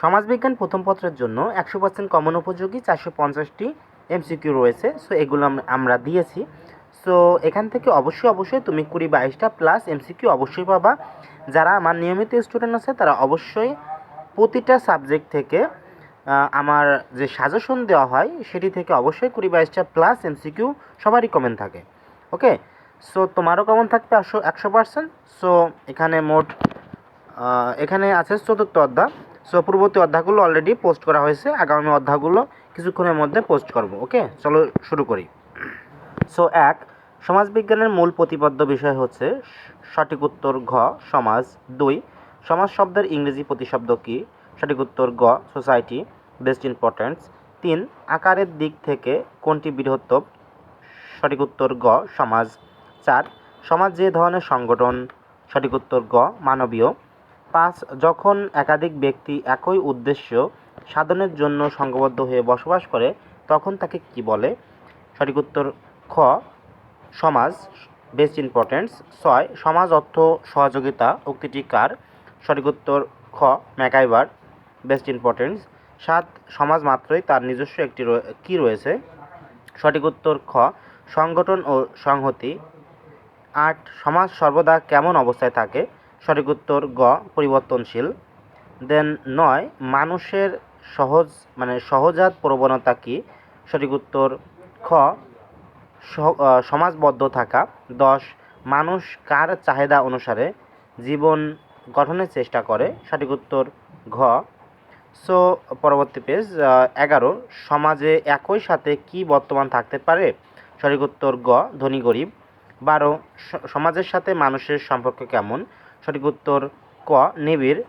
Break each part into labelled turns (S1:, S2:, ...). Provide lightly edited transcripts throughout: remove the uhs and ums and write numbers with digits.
S1: সমাজবিজ্ঞান প্রথম পত্রের জন্য 100% কমন উপযোগী 450টি এমসিকিউ রয়েছে। সো এগুলো আমরা দিয়েছি। সো এখান থেকে অবশ্যই তুমি 20-22টা প্লাস এমসিকিউ অবশ্যই পাবা। যারা আমার নিয়মিত স্টুডেন্ট আছে তারা অবশ্যই প্রতিটা সাবজেক্ট থেকে আমার যে সাজেশন দেওয়া হয় সেটি থেকে অবশ্যই 20-22টা প্লাস এমসিকিউ সবারই কমন থাকে। ওকে, সো তোমারও কমন থাকবে 100%। সো এখানে মোট এখানে আছে চতুর্থ অধ্যায়। সো পূর্ববর্তী অধ্যায়গুলো অলরেডি পোস্ট করা হয়েছে, আগামী অধ্যায়গুলো কিছুক্ষণের মধ্যে পোস্ট করব। ওকে, চলো শুরু করি। সো সমাজবিজ্ঞানের মূল প্রতিপাদ্য বিষয় হচ্ছে সঠিক উত্তর ঘ সমাজ। 2 সমাজ শব্দের ইংরেজি প্রতিশব্দ কী? সঠিক উত্তর গ সোসাইটি। Best importance. 3 আকারের দিক থেকে কোনটি বৃহত্তম? সঠিক উত্তর গ সমাজ। 4 সমাজ যে ধরনের সংগঠন? সঠিক উত্তর গ মানবীয়। 5 যখন একাধিক ব্যক্তি একই উদ্দেশ্য সাধনের জন্য সংঘবদ্ধ হয়ে বসবাস করে তখন তাকে কি বলে? সঠিক উত্তর খ সমাজ। Best importance. 6 সমাজ অর্থ সহযোগিতা উক্তিটি কার? সঠিক উত্তর খ ম্যাকাইভার। Best importance. 7 সমাজ মাত্রই তার নিজস্ব একটি কি রয়েছে? সঠিক উত্তর খ সংগঠন ও সংহতি। 8 সমাজ সর্বদা কেমন অবস্থায় থাকে? সঠিক উত্তর গ পরিবর্তনশীল। দেন 9 মানুষের সহজাত প্রবণতা কি? সঠিক উত্তর খ সমাজবদ্ধ থাকা। 10 মানুষ কার চাহিদা অনুসারে জীবন গঠনের চেষ্টা করে? সঠিক উত্তর ঘ। সো পরবর্তী পেজ 11 সমাজে একই সাথে কি বর্তমান থাকতে পারে? সঠিক উত্তর গ ধনী গরিব। 12 সমাজের সাথে মানুষের সম্পর্ক কেমন? সঠিক উত্তর ক নিবিড়।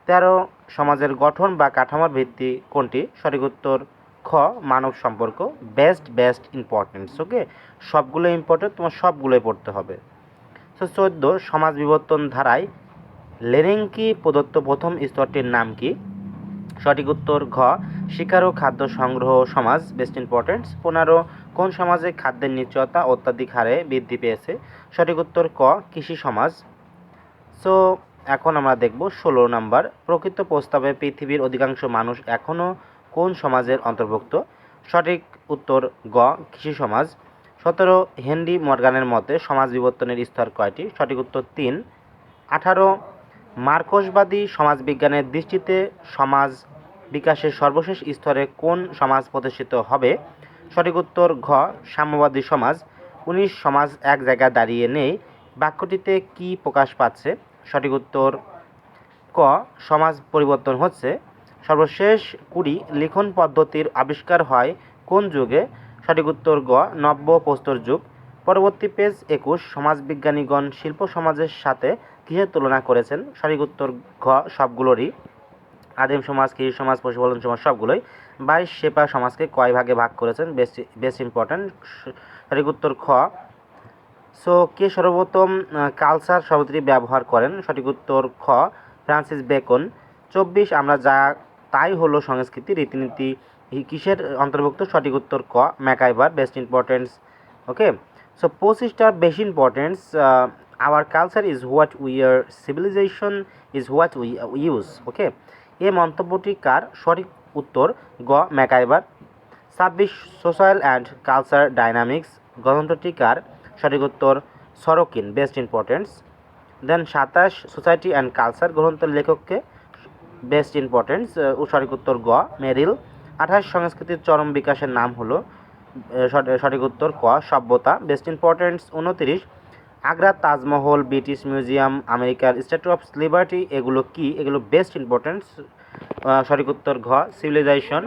S1: 13 সমাজের গঠন বা কাঠামোর ভিত্তি কোনটি? সঠিক উত্তর খ মানব সম্পর্ক। Best importance. ওকে, সবগুলো ইম্পর্টেন্ট, তোমার সবগুলোই পড়তে হবে। সো 14 সমাজ বিবর্তন ধারায় লেরেঙ্কি প্রদত্ত প্রথম স্তরটির নাম কি? সঠিক উত্তর ঘ শিকার ও খাদ্য সংগ্রহ সমাজ। Best importance. 15 কোন সমাজে খাদ্যের নিশ্চয়তা অত্যাধিক হারে বৃদ্ধি পেয়েছে? সঠিক উত্তর ক কৃষি সমাজ। সো এখন আমরা দেখব 16 নাম্বার প্রকৃত প্রস্তাবে পৃথিবীর অধিকাংশ মানুষ এখনও কোন সমাজের অন্তর্ভুক্ত? সঠিক উত্তর গ কৃষি সমাজ। 17 হেনরি মর্গানের মতে সমাজ বিবর্তনের স্তর কয়টি? সঠিক উত্তর 3। 18 মার্কসবাদী সমাজবিজ্ঞানের দৃষ্টিতে সমাজ বিকাশের সর্বশেষ স্তরে কোন সমাজ প্রতিষ্ঠিত হবে? সঠিক উত্তর ঘ সাম্যবাদী সমাজ। 19 সমাজ এক জায়গায় দাঁড়িয়ে নেই বাক্যটিতে কি প্রকাশ পাচ্ছে? সঠিক উত্তর ক সমাজ পরিবর্তন হচ্ছে। সর্বশেষ 20 লিখন পদ্ধতির আবিষ্কার হয় কোন যুগে? সঠিক উত্তর গ নব্য প্রস্তর যুগ। পরবর্তী পেজ 21 সমাজবিজ্ঞানীগণ শিল্প সমাজের সাথে কিসের তুলনা করেছেন? সঠিক উত্তর ঘ সবগুলোরই। আদিম সমাজ, কৃষি সমাজ, পশুপালন সমাজ সবগুলোই। 22 সেপা সমাজকে কয় ভাগে ভাগ করেছেন? Best important. সঠিক উত্তর খ। সো কে সর্বপ্রথম কালচার শব্দটি ব্যবহার করেন? সঠিক উত্তর খ ফ্রান্সিস বেকন। 24 আমরা যা তাই হলো সংস্কৃতি রীতিনীতি কিসের অন্তর্ভুক্ত? সঠিক উত্তর ক MacIver. Best importance. Okay, so 25টা বেশি importance our culture is what we are, civilisation is what we use. Okay, এই মন্তব্যটি কার? সঠিক উত্তর গ MacIver. 26 social and culture dynamics গ্রন্থটি কার? সঠিক উত্তর Sorokin. Best importance. Then 27 society and culture গ্রন্থের লেখককে? বেস্ট ইম্পর্টেন্স সঠিক উত্তর গ মেরিল। 28 সংস্কৃতির চরম বিকাশের নাম হলো? সঠিক উত্তর ক সভ্যতা। Best importance. 29 আগ্রার তাজমহল, ব্রিটিশ মিউজিয়াম, আমেরিকার স্ট্যাচু অফ লিবার্টি এগুলো কি? এগুলো বেস্ট ইম্পর্টেন্স। সঠিক উত্তর ঘ সিভিলাইজেশন।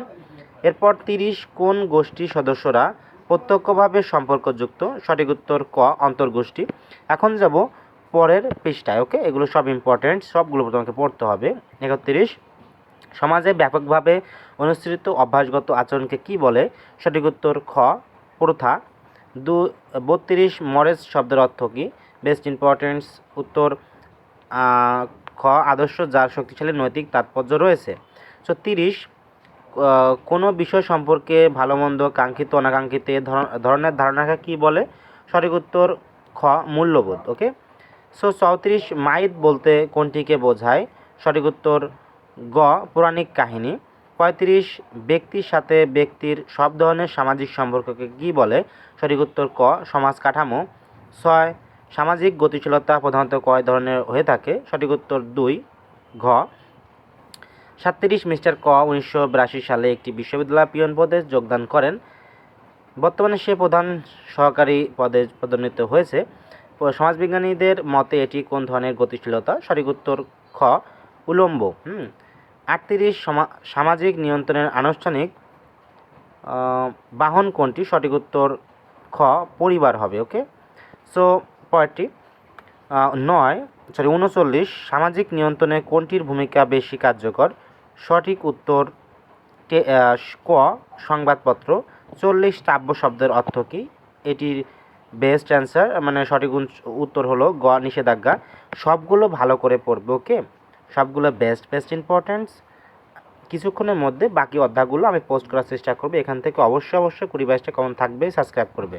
S1: এরপর 30 কোন গোষ্ঠীর সদস্যরা প্রত্যক্ষভাবে সম্পর্কযুক্ত? সঠিক উত্তর ক অন্তর্গোষ্ঠী। এখন যাব পরের পৃষ্ঠায়। ওকে, এগুলো সব ইম্পর্টেন্ট, সবগুলো তোমাকে পড়তে হবে। 31 সমাজে ব্যাপকভাবে অনুসৃত অভ্যাসগত আচরণকে কি বলে? সঠিক উত্তর খ প্রথা। 32 মরেজ শব্দের অর্থ কী? Best importance. উত্তর খ আদর্শ যার শক্তিশালী নৈতিক তাৎপর্য রয়েছে। সো 30 কোনো বিষয় সম্পর্কে ভালো মন্দ কাঙ্ক্ষিত অনাকাঙ্ক্ষিত ধরনের ধারণাকে কি বলে? সঠিক উত্তর খ মূল্যবোধ। ওকে, সো 34 মাইথ বলতে কোনটিকে বোঝায়? সঠিক উত্তর গ পৌরাণিক কাহিনী। 35 ব্যক্তির সাথে ব্যক্তির সব ধরনের সামাজিক সম্পর্ককে কী বলে? সঠিক উত্তর ক সমাজ কাঠামো। 6 সামাজিক গতিশীলতা প্রধানত কয় ধরনের হয়ে থাকে? সঠিক উত্তর 2 ঘ। 37 মিস্টার ক 1982 সালে একটি বিশ্ববিদ্যালয় পিয়ন পদে যোগদান করেন। বর্তমানে সে প্রধান সহকারী পদে পদোন্নীত হয়েছে। সমাজবিজ্ঞানীদের মতে এটি কোন ধরনের গতিশীলতা? সঠিক উত্তর খ উলম্ব। 38 সামাজিক নিয়ন্ত্রণের আনুষ্ঠানিক বাহন কোনটি? সঠিক উত্তর খ পরিবার হবে। ওকে, সো পরেরটি 39 সামাজিক নিয়ন্ত্রণে কোনটির ভূমিকা বেশি কার্যকর? সঠিক উত্তর ক সংবাদপত্র। 40 টাব্য শব্দের অর্থ কী? এটির বেস্ট অ্যান্সার মানে সঠিক উত্তর হলো গ নিষেধাজ্ঞা। সবগুলো ভালো করে পড়বে। ওকে, সবগুলো বেস্ট ইম্পর্টেন্টস। কিছুক্ষণের মধ্যে বাকি অধ্যায়গুলো আমি পোস্ট করার চেষ্টা করব। এখান থেকে অবশ্যই 20-22টা কমন থাকবে, সাবস্ক্রাইব করবে।